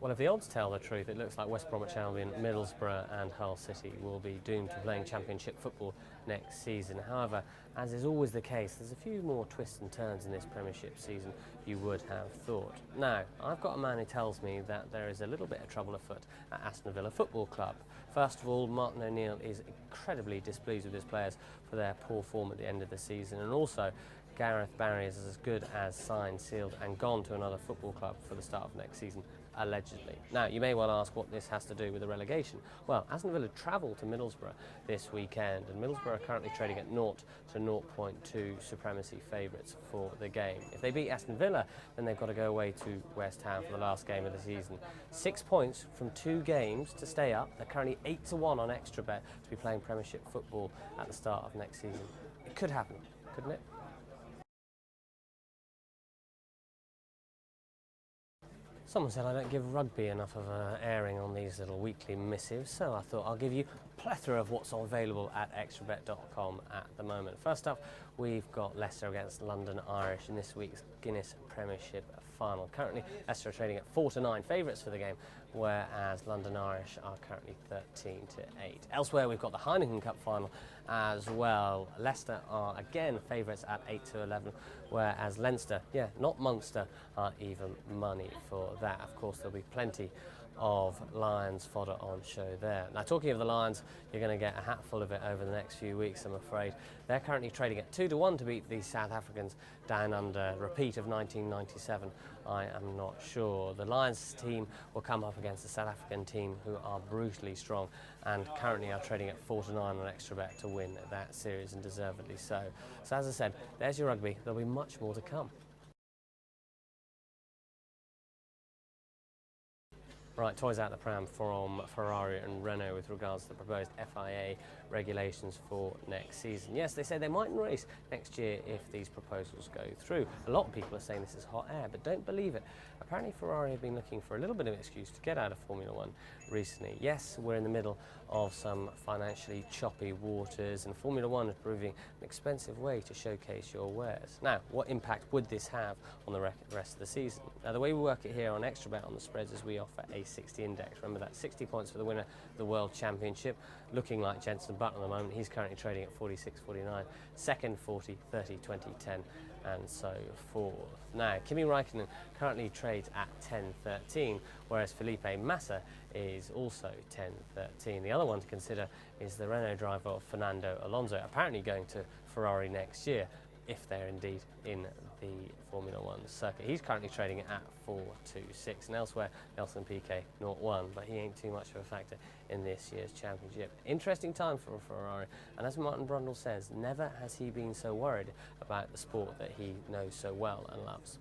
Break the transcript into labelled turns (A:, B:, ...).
A: Well, if the odds tell the truth, it looks like West Bromwich Albion, Middlesbrough and Hull City will be doomed to playing Championship football next season. However, as is always the case, there's a few more twists and turns in this Premiership season you would have thought. Now, I've got a man who tells me that there is a little bit of trouble afoot at Aston Villa Football Club. First of all, Martin O'Neill is incredibly displeased with his players for their poor form at the end of the season, and also Gareth Barry is as good as signed, sealed and gone to another football club for the start of next season, allegedly. Now, you may well ask what this has to do with the relegation. Well, Aston Villa travel to Middlesbrough this weekend, and Middlesbrough are currently trading at 0 to 0.2 supremacy favourites for the game. If they beat Aston Villa, then they've got to go away to West Ham for the last game of the season. 6 points from 2 games to stay up. They're currently 8 to 1 on Extrabet to be playing Premiership football at the start of next season. It could happen, couldn't it? Someone said I don't give rugby enough of an airing on these little weekly missives, so I thought I'll give you a plethora of what's available at extrabet.com at the moment. First up, we've got Leicester against London Irish in this week's Guinness Premiership final. Currently, Leicester are trading at 4 to 9 favourites for the game, whereas London Irish are currently 13 to 8. Elsewhere, we've got the Heineken Cup final as well. Leicester are again favourites at 8 to 11, whereas Leinster, not Munster, are even money for that. Of course, there'll be plenty of Lions fodder on show there. Now, talking of the Lions, you're going to get a hatful of it over the next few weeks, I'm afraid. They're currently trading at 2 to 1 to beat the South Africans down under. Repeat of 1997, I am not sure. The Lions team will come up against the South African team, who are brutally strong and currently are trading at 4 to 9 on Extrabet to win that series, and deservedly so. So as I said, there's your rugby. There'll be much more to come. Right, toys out the pram from Ferrari and Renault with regards to the proposed FIA regulations for next season. Yes, they say they mightn't race next year if these proposals go through. A lot of people are saying this is hot air, but don't believe it. Apparently Ferrari have been looking for a little bit of an excuse to get out of Formula One recently. Yes, we're in the middle of some financially choppy waters, and Formula One is proving an expensive way to showcase your wares. Now, what impact would this have on the rest of the season? Now, the way we work it here on Extrabet on the spreads is we offer a 60 index. Remember that, 60 points for the winner of the World Championship, looking like Jenson Button at the moment. He's currently trading at 46.49, second 40, 30, 20, 10 and so forth. Now, Kimi Räikkönen currently trades at 10.13, whereas Felipe Massa is also 10.13. The other one to consider is the Renault driver Fernando Alonso, apparently going to Ferrari next year, if they're indeed in the Formula One circuit. He's currently trading at 4.26, and elsewhere Nelson Piquet 0.1, but he ain't too much of a factor in this year's championship. Interesting time for Ferrari, and as Martin Brundle says, never has he been so worried about the sport that he knows so well and loves.